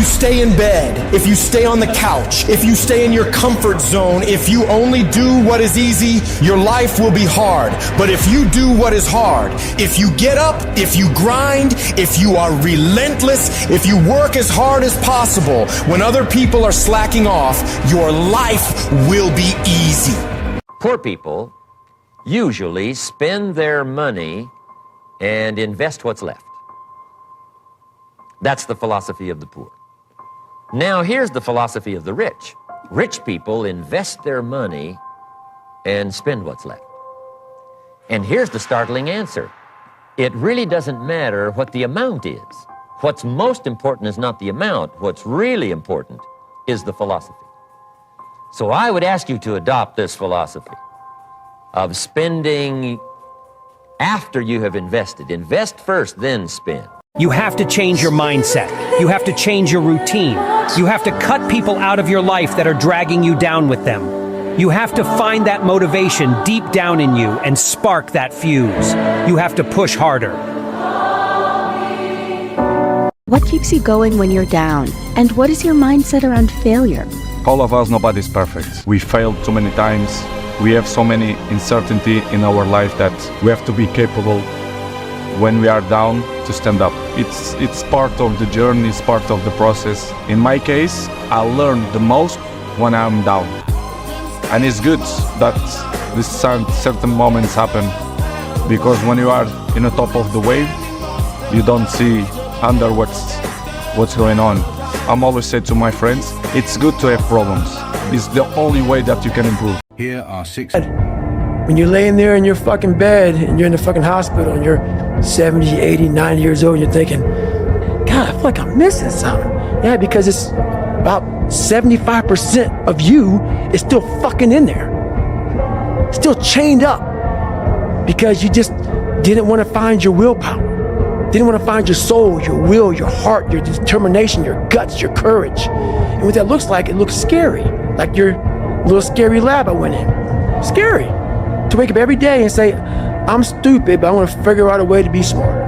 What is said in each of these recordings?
stay in bed, if you stay on the couch, if you stay in your comfort zone, if you only do what is easy, your life will be hard. But if you do what is hard, if you get up, if you grind, if you are relentless, if you work as hard as possible, when other people are slacking off, your life will be easy. Poor people usually spend their money and invest what's left. That's the philosophy of the poor. Now here's the philosophy of the rich. Rich people invest their money and spend what's left. And here's the startling answer. It really doesn't matter what the amount is. What's most important is not the amount. What's really important is the philosophy. So I would ask you to adopt this philosophy of spending after you have invested. Invest first, then spend. You have to change your mindset. You have to change your routine. You have to cut people out of your life that are dragging you down with them. You have to find that motivation deep down in you and spark that fuse. You have to push harder. What keeps you going when you're down? And what is your mindset around failure? All of us, nobody's perfect. We failed too many times. We have so many uncertainty in our life that we have to be capable when we are down to stand up. It's part of the journey, it's part of the process. In my case, I learn the most when I'm down. And it's good that these certain moments happen, because when you are in the top of the wave, you don't see under what's going on. I'm always say to my friends, it's good to have problems. It's the only way that you can improve. Here are 6. When you're laying there in your fucking bed and you're in the fucking hospital and you're 70, 80, 90 years old, you're thinking, God, I feel like I'm missing something. Yeah, because it's about 75% of you is still fucking in there. Still chained up because you just didn't want to find your willpower. Didn't want to find your soul, your will, your heart, your determination, your guts, your courage. And what that looks like, it looks scary. Like your little scary lab I went in. Scary. To wake up every day and say, I'm stupid, but I want to figure out a way to be smarter.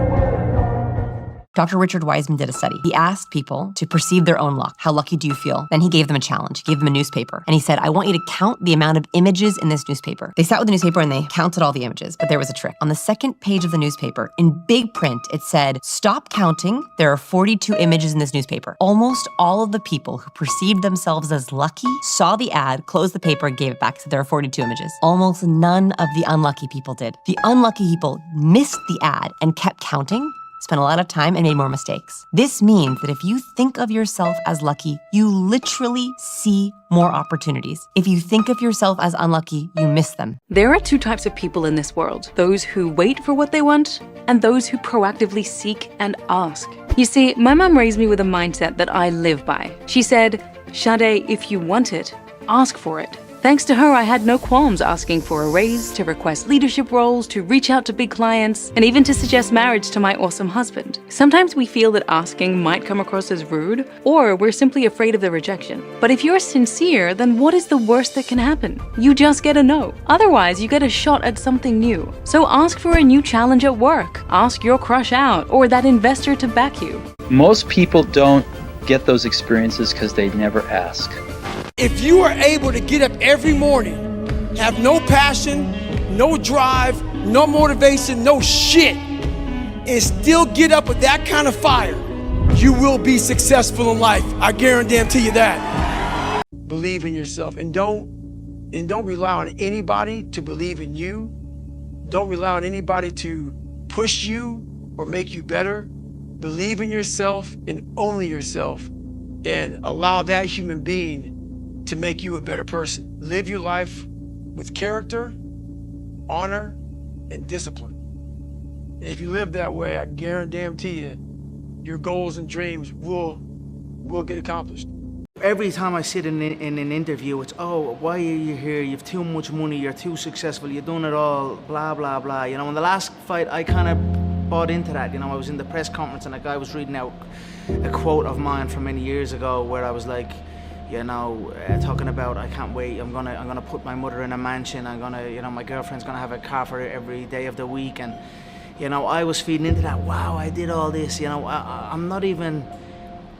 Dr. Richard Wiseman did a study. He asked people to perceive their own luck. How lucky do you feel? Then he gave them a challenge. He gave them a newspaper. And he said, I want you to count the amount of images in this newspaper. They sat with the newspaper and they counted all the images, but there was a trick. On the second page of the newspaper, in big print, it said, stop counting. There are 42 images in this newspaper. Almost all of the people who perceived themselves as lucky saw the ad, closed the paper, and gave it back. So there are 42 images. Almost none of the unlucky people did. The unlucky people missed the ad and kept counting, spent a lot of time, and made more mistakes. This means that if you think of yourself as lucky, you literally see more opportunities. If you think of yourself as unlucky, you miss them. There are 2 types of people in this world: those who wait for what they want, and those who proactively seek and ask. You see, my mom raised me with a mindset that I live by. She said, Sade, if you want it, ask for it. Thanks to her, I had no qualms asking for a raise, to request leadership roles, to reach out to big clients, and even to suggest marriage to my awesome husband. Sometimes we feel that asking might come across as rude, or we're simply afraid of the rejection. But if you're sincere, then what is the worst that can happen? You just get a no. Otherwise, you get a shot at something new. So ask for a new challenge at work. Ask your crush out, or that investor to back you. Most people don't get those experiences because they never ask. If you are able to get up every morning, have no passion, no drive, no motivation, no shit, and still get up with that kind of fire, you will be successful in life. I guarantee you that. Believe in yourself and don't rely on anybody to believe in you. Don't rely on anybody to push you or make you better. Believe in yourself and only yourself, and allow that human being to make you a better person. Live your life with character, honor, and discipline. And if you live that way, I guarantee you, your goals and dreams will get accomplished. Every time I sit in an interview, it's, oh, why are you here? You have too much money, you're too successful, you've done it all, blah, blah, blah. You know, in the last fight, I kind of bought into that. You know, I was in the press conference and a guy was reading out a quote of mine from many years ago where I was like, you know, talking about, I can't wait, I'm gonna put my mother in a mansion, I'm gonna, you know, my girlfriend's gonna have a car for her every day of the week. And, you know, I was feeding into that, wow, I did all this, you know,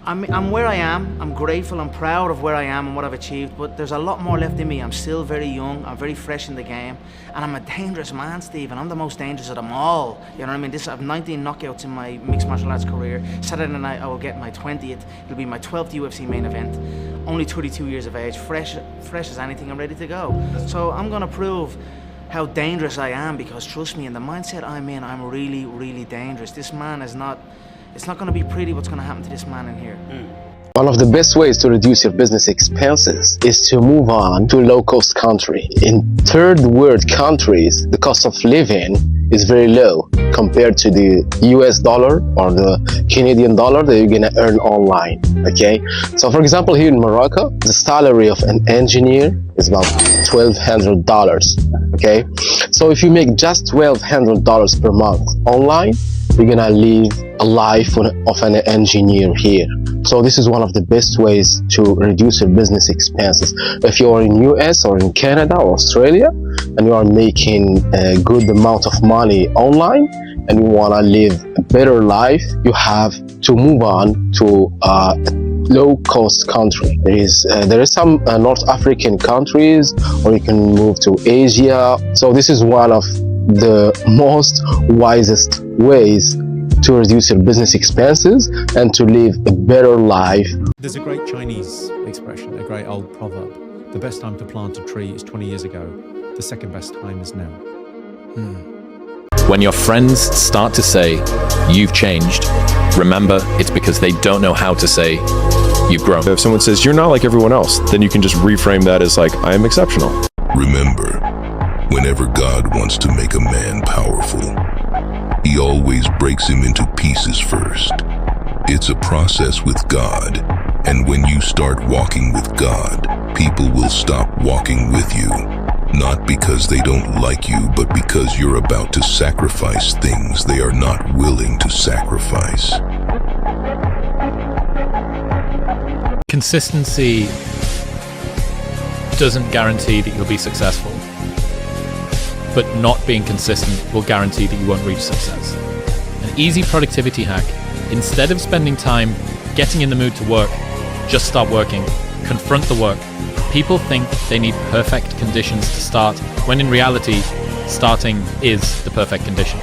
I'm where I am. I'm grateful, I'm proud of where I am and what I've achieved, but there's a lot more left in me. I'm still very young, I'm very fresh in the game, and I'm a dangerous man, Steve, and I'm the most dangerous of them all. You know what I mean? I have 19 knockouts in my mixed martial arts career. Saturday night I will get my 20th. It'll be my 12th UFC main event. Only 32 years of age, fresh as anything, I'm ready to go. So I'm gonna prove how dangerous I am, because trust me, in the mindset I'm in, I'm really, really dangerous. This man is not, it's not gonna be pretty what's gonna happen to this man in here. One of the best ways to reduce your business expenses is to move on to a low-cost country. In third world countries, the cost of living is very low compared to the US dollar or the Canadian dollar that you're gonna earn online, okay? So for example, here in Morocco, the salary of an engineer is about $1,200, okay? So if you make just $1,200 per month online, you're gonna live a life of an engineer here. So this is one of the best ways to reduce your business expenses. If you're in US or in Canada or Australia and you are making a good amount of money online and you want to live a better life, you have to move on to a low-cost country. There is some North African countries, or you can move to Asia. So this is one of the most wisest ways to reduce your business expenses and to live a better life. There's a great Chinese expression, a great old proverb. The best time to plant a tree is 20 years ago. The second best time is now. When your friends start to say, you've changed, remember it's because they don't know how to say, you've grown. If someone says, you're not like everyone else, then you can just reframe that as like, I am exceptional. Remember, whenever God wants to make a man powerful, He always breaks him into pieces first. It's a process with God, and when you start walking with God, people will stop walking with you. Not because they don't like you, but because you're about to sacrifice things they are not willing to sacrifice. Consistency doesn't guarantee that you'll be successful, but not being consistent will guarantee that you won't reach success. An easy productivity hack: instead of spending time getting in the mood to work, just start working. Confront the work. People think they need perfect conditions to start, when in reality, starting is the perfect condition.